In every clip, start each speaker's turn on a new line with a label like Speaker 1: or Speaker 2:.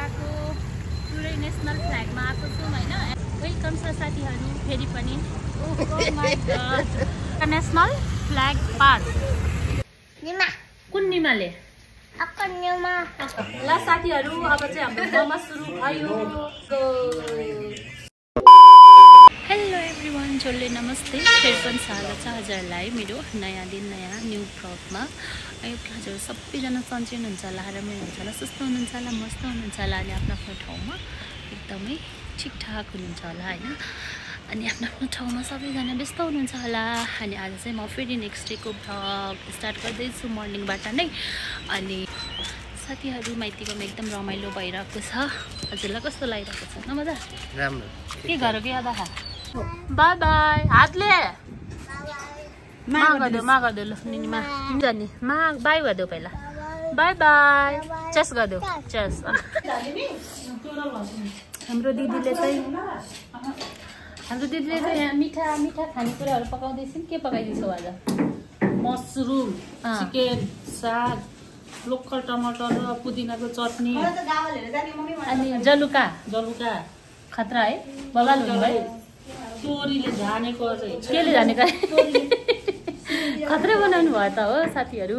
Speaker 1: पताकाको पुरै नेसनल फ्ल्यागमा आएको छौँ होइन। वेलकम छ साथीहरू फेरि पनि। Oh my God, national flag park
Speaker 2: Nima
Speaker 1: कुन निमाले
Speaker 2: अकन्यमा
Speaker 1: ल साथीहरू अब चाहिँ हाम्रो मोमो सुरु भयो। हेलो एभ्रिवान, जसले नमस्ते फेरि पनि स्वागत छ हजुरहरूलाई मेरो नयाँ दिन नयाँ न्यू ब्लगमा। हजुर सबैजना सन्चै हुनुहुन्छ होला, राम्रै हुनुहुन्छ होला, सुस्त हुनुहुन्छ होला, मस्त हुनुहुन्छ होला अनि आफ्नो आफ्नो ठाउँमा एकदमै ठिकठाक हुनुहुन्छ होला होइन। अनि आफ्नो आफ्नो ठाउँमा सबैजना व्यस्त हुनुहुन्छ होला। अनि आज चाहिँ म फेरि नेक्स्ट डेको भ्लग स्टार्ट गर्दैछु मर्निङबाट नै। अनि साथीहरू माइतीकोमा एकदम रमाइलो भइरहेको छ। हजुरलाई कस्तो लागिरहेको छ? न मजा
Speaker 3: राम्रो
Speaker 1: के घर के आधा बाई बाई हातले मा गरिदेऊ ल निनीमा जाने मा बाई गरिदेऊ पहिला बाई बाई चेस गरिदेऊ चेस। हाम्रो दिदीले चाहिँ यहाँ मिठा मिठा खानेकुराहरू पकाउँदैछन्। के पकाइदिन्छौ आज?
Speaker 4: मसरुम, चिकन, साग, लोकल टमाटर र पुदिनाको चटनी
Speaker 1: अनि जलुका
Speaker 4: जलुका,
Speaker 1: खतरा है बगाल हुनु भाइ
Speaker 4: तोरीले झानेको चाहिँ
Speaker 1: केले जानेको खतरा बनाउनु भयो त हो साथीहरू।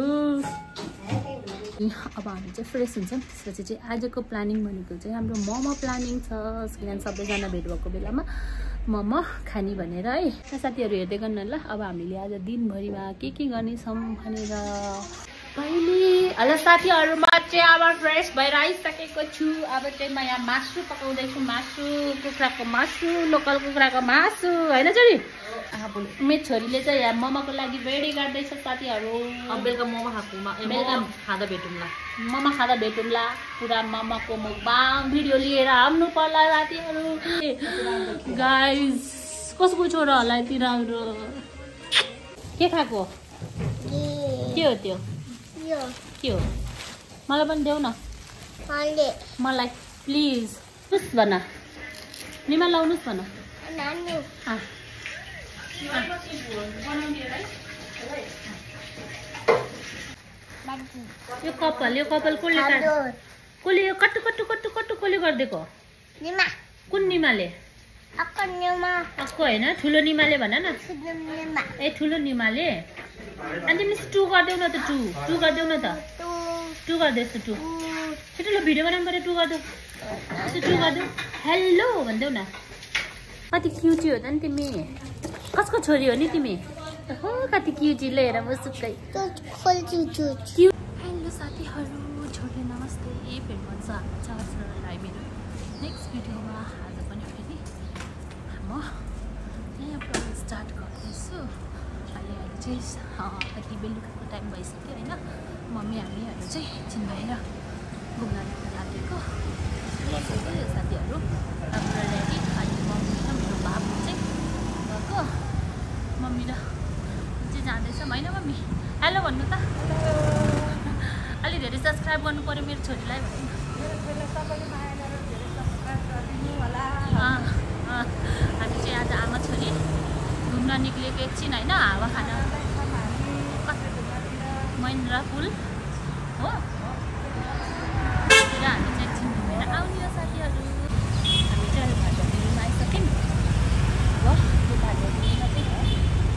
Speaker 1: अब हामी चाहिँ फ्रेस हुन्छौँ। त्यसपछि चाहिँ आजको प्लानिङ भनेको चाहिँ हाम्रो मोमो प्लानिङ छ। किनभने सबैजना भेट भएको बेलामा मोमो खाने भनेर है। साथीहरू हेर्दै गर्नु ल अब हामीले आज दिनभरिमा के गर्नेछौँ भनेर। पहिले हेलो साथीहरू, म चाहिँ अब फ्रेस भएर आइसकेको छु। अब चाहिँ म यहाँ मासु पकाउँदैछु। मासु, कुखुराको मासु, लोकल कुखुराको मासु होइन छोरी? मेरो छोरीले चाहिँ यहाँ मोमोको लागि रेडी गर्दैछ साथीहरू।
Speaker 4: बेलुका मोमो बेलुका खाँदा भेटौँला,
Speaker 1: मोमो खाँदा भेटौँला। पुरा मोमोको मुखबाङ भिडियो लिएर आउनु पर्ला साथीहरू। गाइस कसको छोरा होला यति राम्रो? के खाएको? के हो त्यो? के हो? मलाई पनि देऊ न मलाई प्लिज। उस भन निमा लाउनुहोस् भन। यो कपाल कसले कसले यो कट्टु कट्टु कट्टु कट्टु कसले गरिदिएको? कुन निमाले? अक्को होइन ठुलो निमाले भन न। ए ठुलो निमाले। अनि मिस टु गरिदेऊ न त। टु गरिदेऊ न त। टु गरिदिएछु टु छिटो ल भिडियो बनाउनु पऱ्यो। टु गरिदेऊ टु गरिदेऊ। हेलो भनिदेऊ न। कति क्युटी हो त नि तिमी? कसको छोरी हो नि तिमी? हो कति क्युटी ल हेर मुसुक्कै। हेलो साथीहरू, छोरी नमस्ते फेरि भन्छ हजुरहरूलाई मेरो नेक्स्ट भिडियोमा। आज पनि फेरि म नयाँ ब्लग स्टार्ट गर्दैछु। अहिले चाहिँ कति बेलुकाको टाइम भइसक्यो होइन। मम्मी हामीहरू चाहिँ एकछिन बाहिर घुम्न लागेको साथीहरू। हाम्रो ड्याडी अनि मम्मी र मेरो बाबु चाहिँ गएको। मम्मी र चाहिँ जाँदैछ होइन मम्मी? हेलो भन्नु त। अलि धेरै सब्सक्राइब गर्नु पऱ्यो मेरो छोरीलाई भन्नु। हामी चाहिँ आज आमा छोरी घुम्न निक्लेको एकछिन होइन, हावा खान। महेन्द्र पुल हो र हामी चाहिँ एकछिन घुमेर आउने हो साथीहरू। हामी चाहिँ अहिले भाटोमा आइसक्यौँ।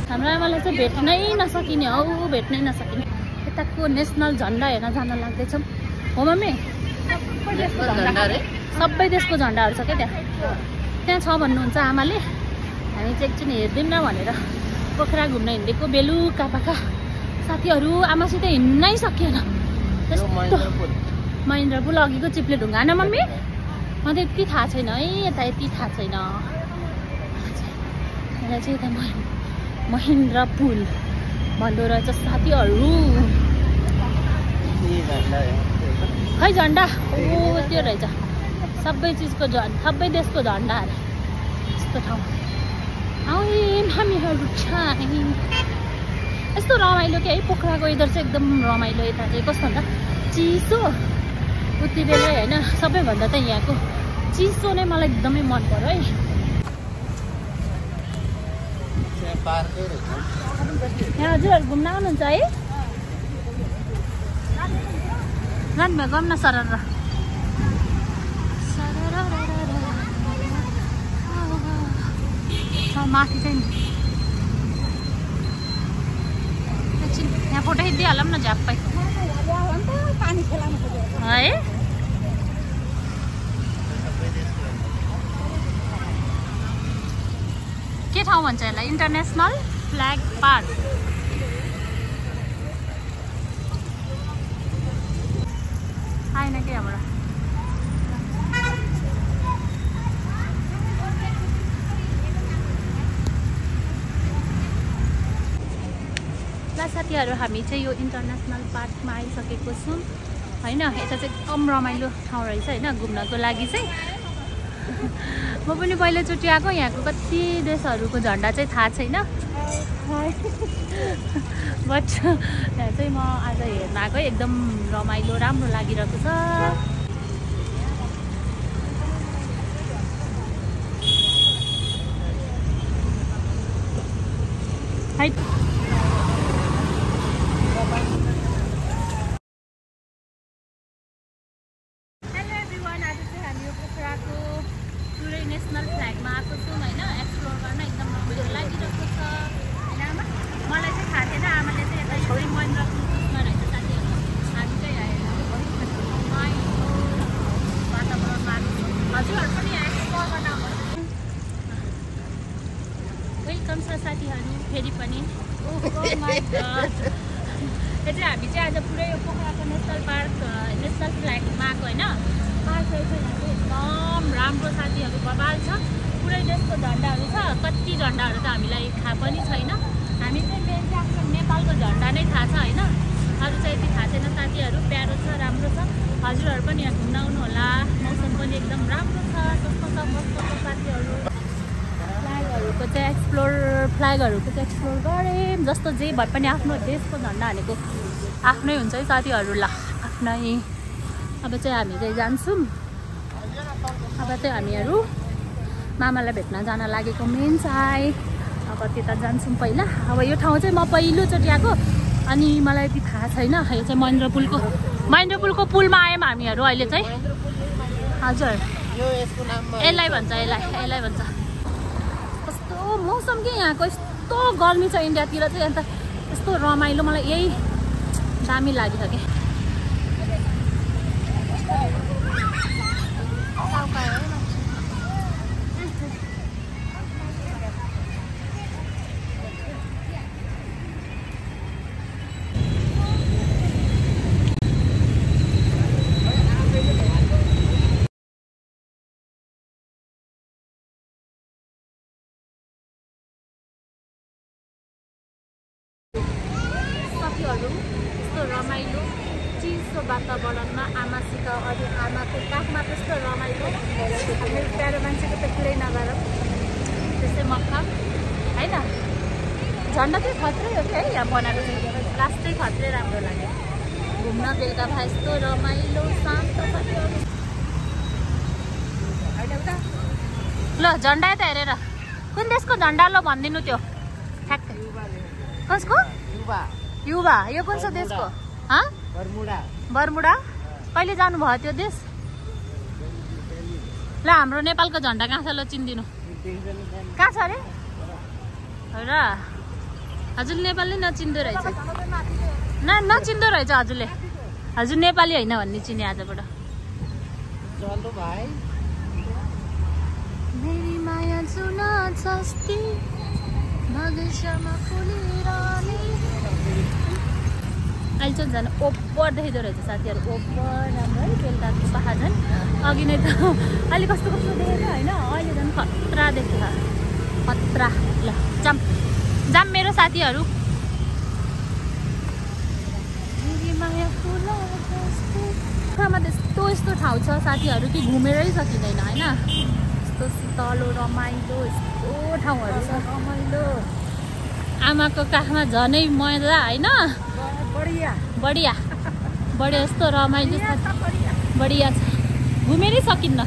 Speaker 1: हाम्रो आमालाई चाहिँ भेट्नै नसकिने हौ, भेट्नै नसकिने। यताको नेसनल झन्डा हेर्न जान लाग्दैछौँ हो मम्मी? सबै देशको झन्डाहरू छ क्या त्यहाँ छ भन्नुहुन्छ आमाले। हामी चाहिँ एकछिन हेरिदिउँ न भनेर पोखरा घुम्न हिँडेको बेलुका पाखा साथीहरू। आमासित हिँड्नै सकिएन। महेन्द्र पुल अघिको चिप्ले ढुङ्गा न मम्मी? म त यति थाहा छैन है, यता यति थाहा छैन। यसलाई चाहिँ यता महेन्द्र पुल भन्दो रहेछ साथीहरू। खै झन्डा ओ त्यो रहेछ। सबै चिजको सबै देशको झन्डा अरे यस्तो ठाउँ हामीहरू छ। यस्तो रमाइलो क्या है पोखराको वेदर चाहिँ एकदम रमाइलो। यता चाहिँ कस्तो भन्दा चिसो उति बेलै होइन। सबैभन्दा चाहिँ यहाँको चिसो नै मलाई एकदमै मन पर्यो है। यहाँ हजुरहरू घुम्न आउनुहुन्छ है? जानुभयो गम्न सरर माथि चाहिँ एकछिन यहाँ फोटो खिचिदिइहालौँ न झ्याप्पै है। के ठाउँ भन्छ यसलाई? International flag park. आएन कि हाम्रो साथीहरू हामी चाहिँ यो इन्टरनेसनल पार्कमा आइसकेको छौँ होइन। यता चाहिँ एकदम रमाइलो ठाउँ रहेछ होइन घुम्नको लागि चाहिँ। म पनि पहिलोचोटि आएको। यहाँको कति देशहरूको झन्डा चाहिँ थाहा छैन बट यहाँ चाहिँ म आज हेर्न आएको। एकदम रमाइलो राम्रो लागिरहेको छ। है नेसनल फ्ल्यागमा आएको छौँ होइन। एक्सप्लोर गर्न एकदम रमाइलो लागिरहेको छ होइन। मलाई चाहिँ थाहा थिएन। आमाले चाहिँ यता चाहिँ महेन्द्र पुलमा रहेछ साथीहरू। हामी चाहिँ आएर वातावरणमा आएको छौँ। हजुरहरू पनि यहाँ एक्सप्लोर गर्न वेलकम छ साथीहरू फेरि पनि। यो चाहिँ हामी चाहिँ आज पुरै यो पोखराको नेसनल पार्क नेसनल फ्ल्यागमा आएको होइन। पार्क रहेछ यहाँ चाहिँ एकदम राम्रो साथीहरू बबाल छ। पुरै देशको झन्डाहरू छ। कति झन्डाहरू त हामीलाई थाहा पनि छैन। हामी चाहिँ मेन चाहिँ आफ्नो नेपालको झन्डा नै थाहा छ होइन। अरू चाहिँ यति थाहा छैन साथीहरू। प्यारो छ राम्रो छ। हजुरहरू पनि यहाँ घुम्न आउनु होला। मौसम पनि एकदम राम्रो छ। सस्तो छ मस्तो छ साथीहरू। फ्ल्यागहरूको चाहिँ एक्सप्लोर गऱ्यौँ। जस्तो जे भए पनि आफ्नो देशको झन्डा हानेको आफ्नै हुन्छ है साथीहरू। ल आफ्नै। अब चाहिँ हामी चाहिँ जान्छौँ। अब चाहिँ हामीहरू मामालाई भेट्न जान लागेको मेन चाहिँ। अब त्यता जान्छौँ पहिला। अब यो ठाउँ चाहिँ म पहिलोचोटि आएको अनि मलाई यति थाहा छैन। यो चाहिँ महेन्द्र पुलको पुलमा आयौँ हामीहरू अहिले चाहिँ। हजुर यसलाई भन्छ यसलाई भन्छ। कस्तो मौसम के यहाँको यस्तो गर्मी छ इन्डियातिर चाहिँ। अन्त यस्तो रमाइलो मलाई यही दामी लागिसक्यो। यस्तो रमाइलो चिसो वातावरणमा आमासित अरू आमाको काखमा त्यस्तो रमाइलो। मेरो प्यारो मान्छेको त कुरै नगर त्यस्तै मक्का होइन। झन्डा चाहिँ खत्रै हो कि है यहाँ बनाएको चाहिँ। लास्टै खत्रै राम्रो लाग्यो घुम्न। बेलुका भए यस्तो रमाइलो शान्त छ। ल झन्डा यता हेरेर कुन देशको झन्डा ल भनिदिनु त्यो ठ्याक्कै। कसको? युवा। यो कुन चाहिँ देशको? बर्मुडा। कहिले जानुभयो त्यो देश? ल हाम्रो नेपालको झन्डा कहाँ छ ल चिनिदिनु। कहाँ छ अरे र? हजुर नेपाली नचिन्दो रहेछ। नचिन्दो रहेछ हजुरले। हजुर नेपाली होइन भन्ने चिने आजबाट। मेरी माया जुन जस्ती बगैँचामा फुलिरहने। अहिले चाहिँ झन् ओपर देख्दो रहेछ साथीहरू। ओपर राम्रो है बेलुकाको पहाड झन्। अघि नै त अहिले कस्तो देखेको होइन। अहिले झन् खतरा देख्छ खतरा। ल जाम मेरो साथीहरू। पोखरामा यस्तो ठाउँ छ साथीहरू कि घुमेरै सकिँदैन होइन। यस्तो शीतलो रमाइलो यस्तो ठाउँहरू छ रमाइलो। आमाको काखमा झनै मजा होइन। बढिया यस्तो रमाइलो छ। बढिया छ घुमेरै सकिन्न।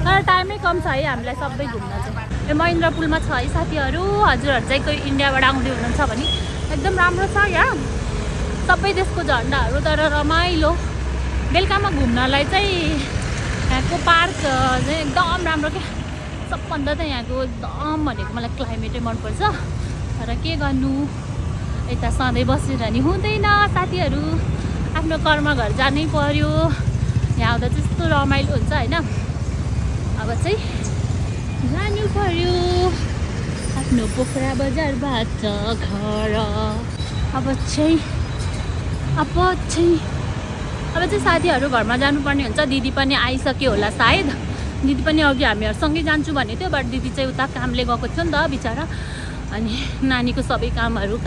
Speaker 1: तर टाइमै कम छ है हामीलाई सबै घुम्न चाहिँ। यो महेन्द्र पुलमा छ है साथीहरू। हजुरहरू चाहिँ कोही इन्डियाबाट आउँदै हुनुहुन्छ भने एकदम राम्रो छ यहाँ। सबै देशको झन्डाहरू तर रमाइलो। बेलुकामा घुम्नलाई चाहिँ यहाँको पार्क चाहिँ एकदम राम्रो क्या। सबभन्दा त यहाँको एकदम भनेको मलाई क्लाइमेटै मनपर्छ। तर के गर्नु, यता सधैँ बसेर नि हुँदैन साथीहरू, आफ्नो कर्म घर जानै पर्यो। यहाँ आउँदा त्यस्तो रमाइलो हुन्छ होइन। अब चाहिँ जानु पर्यो आफ्नो पोखरा बजारबाट घर। अब चाहिँ साथीहरू घरमा जानुपर्ने हुन्छ। दिदी पनि आइसक्यो होला सायद। दिदी पनि अघि हामीहरू सँगै जान्छु भनेको थियो, बट दिदी चाहिँ उता कामले गएको थियो नि त बिचरा। अनि नानीको सबै कामहरू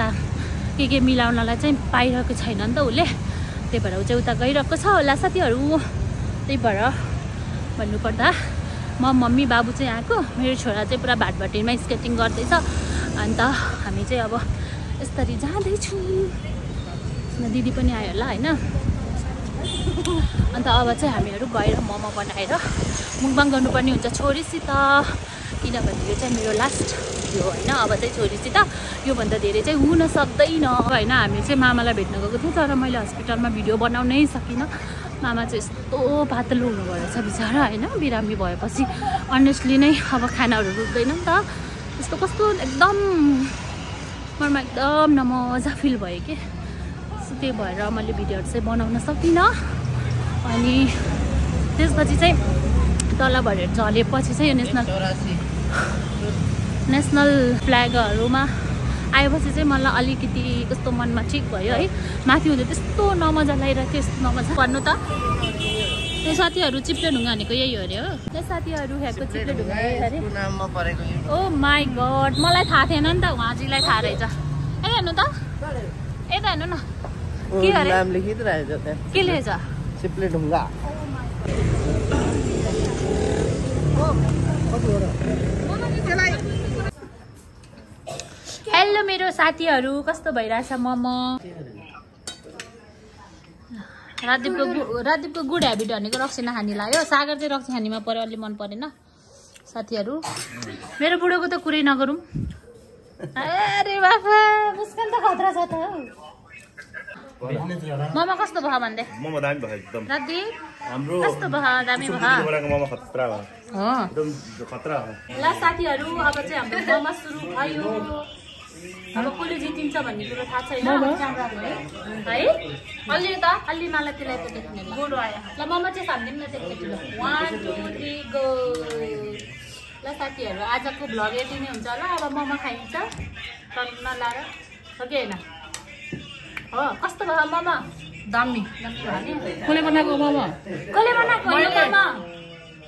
Speaker 1: के मिलाउनलाई चाहिँ पाइरहेको छैन नि त उसले, त्यही भएर ऊ चाहिँ उता गइरहेको छ होला साथीहरू। त्यही भएर भन्नुपर्दा म मम्मी बाबु चाहिँ आएको, मेरो छोरा चाहिँ पुरा भाटभटिरमा स्केटिङ गर्दैछ। अन्त हामी चाहिँ अब यसरी जाँदैछौँ। दिदी पनि आयो होला होइन। अन्त अब चाहिँ हामीहरू गएर मोमो बनाएर मुखबाङ गर्नुपर्ने हुन्छ छोरीसित, किनभने यो चाहिँ मेरो लास्ट भिडियो होइन। अब चाहिँ छोरीसित योभन्दा धेरै चाहिँ हुन सक्दैन होइन। हामी चाहिँ मामालाई भेट्न गएको थियौँ, तर मैले हस्पिटलमा भिडियो बनाउनै सकिनँ। मामा चाहिँ यस्तो पातलो हुनुभएको छ बिचरा होइन। बिरामी भएपछि अनेस्टली नै अब खानाहरू रुच्दैन नि त। यस्तो कस्तो एकदम मनमा एकदम नमजा फिल भयो कि, त्यही भएर मैले भिडियोहरू चाहिँ बनाउन सकिनँ। अनि त्यसपछि चाहिँ तल भरेर झलेपछि चाहिँ यो नेसनल फ्ल्यागहरूमा आएपछि चाहिँ मलाई अलिकति कस्तो मनमा ठिक भयो है। माथि हुँदा त्यस्तो नमजा लागिरहेको थियो, यस्तो नमजा भन्नु त। त्यो साथीहरू चिप्ले ढुङ्गा भनेको यही हो अरे हो। त्यो साथीहरू हेर्को चिप्ले ढुङ्गा अरे। ओ माई गड, मलाई थाहा थिएन नि त, उहाँजीलाई थाहा रहेछ। यता हेर्नु त, यता हेर्नु न के अरे नाम लेखिरहेछ त्यहाँ, के लेखेछ चिप्ले ढुङ्गा। हेलो मेरो साथीहरू, कस्तो भइरहेछ मोमो? राजदीपको गुड ह्याबिट भनेको रक्सी नखानी लाग्यो। सागर चाहिँ रक्सी खानीमा पऱ्यो, अलि मन परेन साथीहरू। मेरो बुढोको त कुरै नगरौँ। अरे बाबा मुस्कान त खतरा छ त। मोमो कस्तो भयो भन्दै?
Speaker 3: मोमो दामी भयो एकदम।
Speaker 1: राजदीप
Speaker 3: हाम्रो
Speaker 1: कस्तो भयो? दामी भयो।
Speaker 3: मोमो खतरा भयो एकदम खतरा हो।
Speaker 1: ल साथीहरू, अब चाहिँ हाम्रो मोमो सुरु भयो। अब कसले जितिन्छ भन्ने कुरो थाहा छैन है। अलि त अलि मलाई त्यसलाई त देख्ने गोरो आयो। ल मोमो चाहिँ खान्दिउँ न त्यति ल। 1 2 3 गो। ल साथीहरू, आजको भ्लग यति नै हुन्छ होला। अब मोमो खाइन्छ नलाएर हो कि होइन? हो कस्तो भयो मोमो? दामी भयो नि।
Speaker 4: कसले बनाएको मोमो?
Speaker 1: कसले बनाएको मोमो?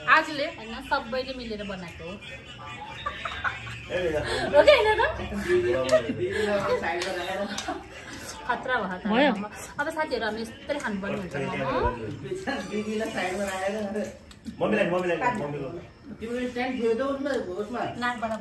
Speaker 1: आजले होइन, सबैले मिलेर बनाएको हो। खतरा भयो। अब साथीहरू हामी यस्तै खानुपर्ने हुन्छ मोमो। नाकबाट